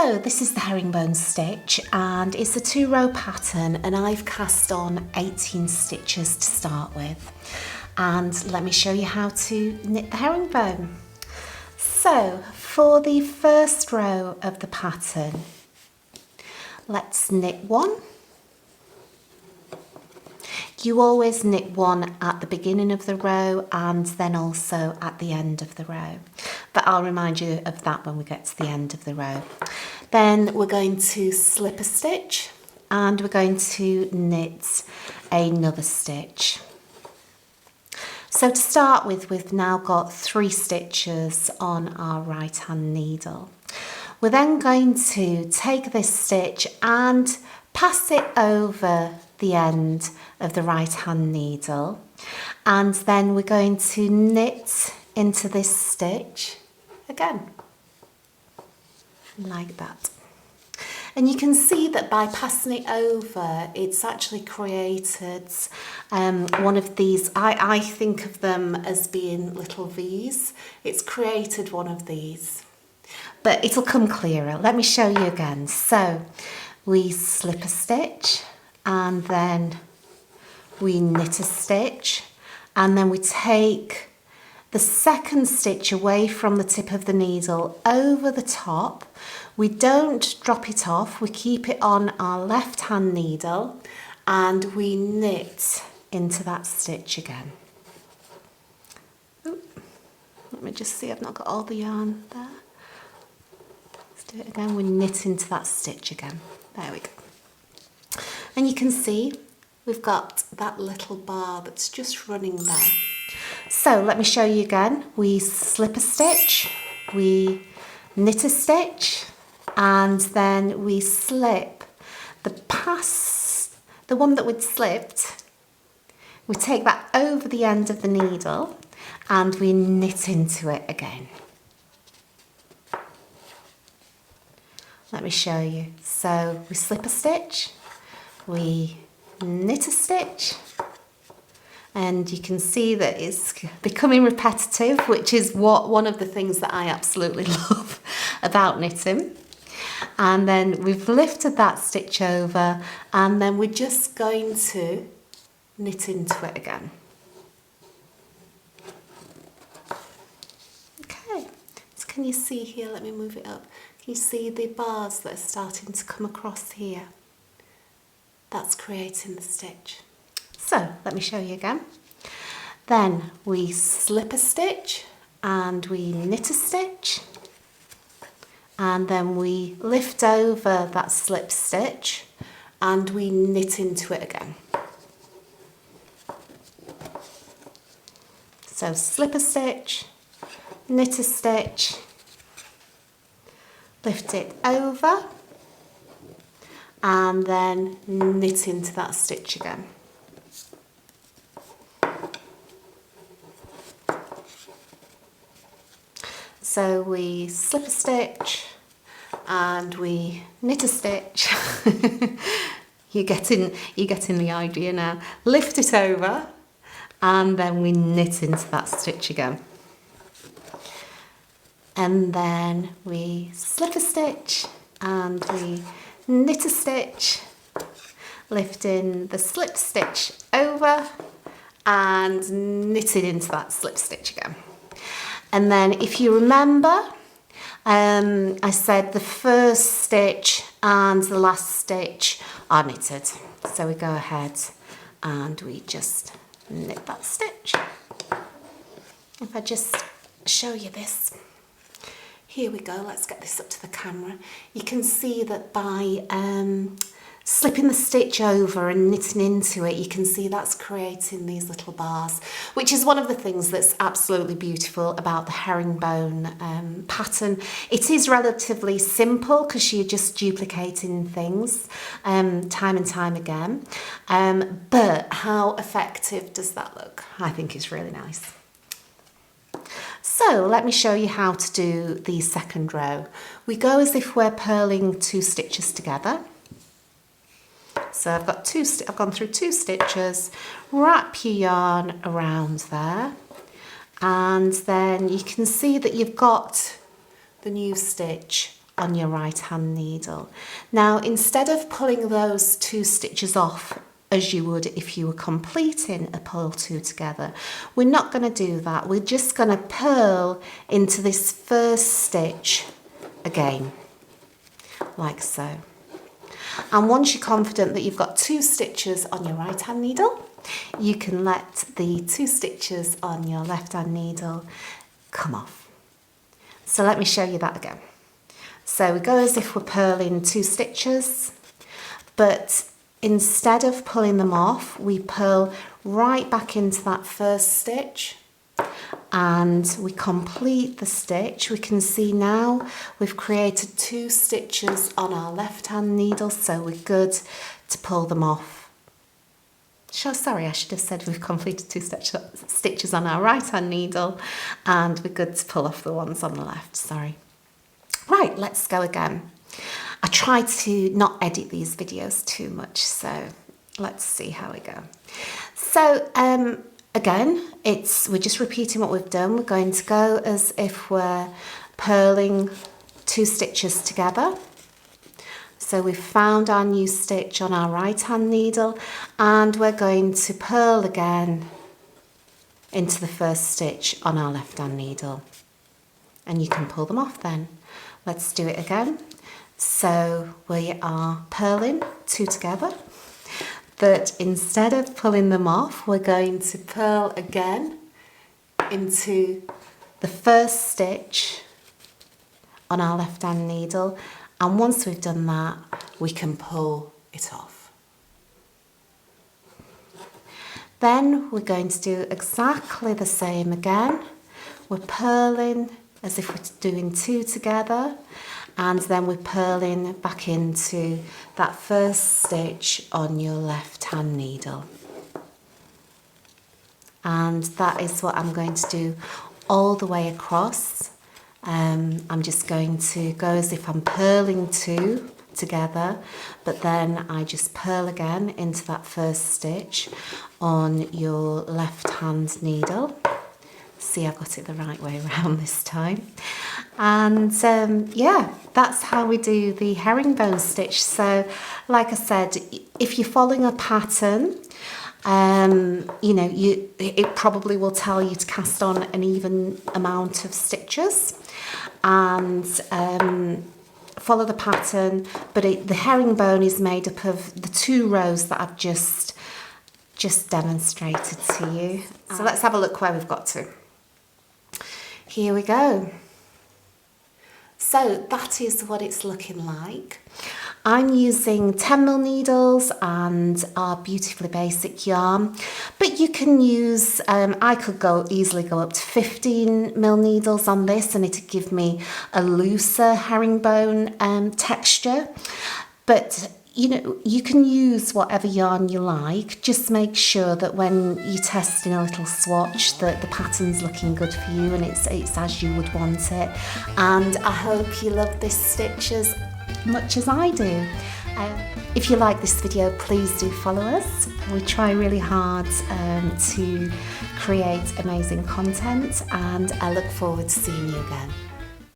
So this is the herringbone stitch and it's a 2-row pattern and I've cast on 18 stitches to start with. And let me show you how to knit the herringbone. So for the first row of the pattern, let's knit one. You always knit one at the beginning of the row and then also at the end of the row. But I'll remind you of that when we get to the end of the row. Then we're going to slip a stitch and we're going to knit another stitch. So to start with, we've now got 3 stitches on our right hand needle. We're then going to take this stitch and pass it over the end of the right hand needle, and then we're going to knit into this stitch again, like that. And you can see that by passing it over, it's actually created one of these, I think of them as being little V's. It's created one of these, but it'll come clearer. Let me show you again. So we slip a stitch and then we knit a stitch, and then we take the second stitch away from the tip of the needle over the top. We don't drop it off, we keep it on our left hand needle and we knit into that stitch again. Ooh, let me just see, I've not got all the yarn there. Let's do it again, we knit into that stitch again. There we go. And you can see we've got that little bar that's just running there. So let me show you again. We slip a stitch, we knit a stitch, and then we slip the one that we'd slipped, we take that over the end of the needle and we knit into it again. Let me show you. So we slip a stitch, we knit a stitch, and you can see that it's becoming repetitive, which is one of the things that I absolutely love about knitting. And then we've lifted that stitch over and then we're just going to knit into it again. Okay, so can you see here, let me move it up. Can you see the bars that are starting to come across here? That's creating the stitch. So let me show you again. Then we slip a stitch and we knit a stitch, and then we lift over that slip stitch and we knit into it again. So slip a stitch, knit a stitch, lift it over, and then knit into that stitch again. So we slip a stitch and we knit a stitch. You're getting the idea now. Lift it over and then we knit into that stitch again. And then we slip a stitch and we knit a stitch, lifting the slip stitch over and knit it into that slip stitch again. And then if you remember, I said the first stitch and the last stitch are knitted. So we go ahead and we just knit that stitch. If I just show you this. Here we go, let's get this up to the camera. You can see that by slipping the stitch over and knitting into it, you can see that's creating these little bars, which is one of the things that's absolutely beautiful about the herringbone pattern. It is relatively simple because you're just duplicating things time and time again, but how effective does that look? I think it's really nice. So let me show you how to do the second row. We go as if we're purling 2 stitches together. So I've gone through 2 stitches, wrap your yarn around there, and then you can see that you've got the new stitch on your right hand needle. Now, instead of pulling those 2 stitches off as you would if you were completing a purl 2 together, we're not going to do that. We're just going to purl into this first stitch again, like so. And once you're confident that you've got 2 stitches on your right hand needle, you can let the 2 stitches on your left hand needle come off. So let me show you that again. So we go as if we're purling 2 stitches, but instead of pulling them off, we purl right back into that first stitch and we complete the stitch. We can see now we've created 2 stitches on our left hand needle, so we're good to pull them off. Sorry, I should have said we've completed 2 stitches on our right hand needle and we're good to pull off the ones on the left, sorry. Right, let's go again. I try to not edit these videos too much, so let's see how we go. So again, we're just repeating what we've done. We're going to go as if we're purling 2 stitches together. So we've found our new stitch on our right hand needle and we're going to purl again into the first stitch on our left hand needle. And you can pull them off then. Let's do it again. So we are purling 2 together, but instead of pulling them off, we're going to purl again into the first stitch on our left hand needle. And once we've done that, we can pull it off. Then we're going to do exactly the same again. We're purling as if we're doing 2 together, and then we're purling back into that first stitch on your left hand needle. And that is what I'm going to do all the way across. I'm just going to go as if I'm purling 2 together, but then I just purl again into that first stitch on your left hand needle. See, I've got it the right way around this time. And yeah, that's how we do the herringbone stitch. So like I said, if you're following a pattern, you know, it probably will tell you to cast on an even amount of stitches and follow the pattern, but the herringbone is made up of the 2 rows that I've just demonstrated to you. So let's have a look where we've got to. Here we go. So that is what it's looking like. I'm using 10mm needles and our Beautifully Basic yarn, but you can use, I could easily go up to 15mm needles on this and it'd give me a looser herringbone texture. But you know, you can use whatever yarn you like. Just make sure that when you're testing a little swatch that the pattern's looking good for you and it's as you would want it. And I hope you love this stitch as much as I do. If you like this video, please do follow us. We try really hard to create amazing content, and I look forward to seeing you again.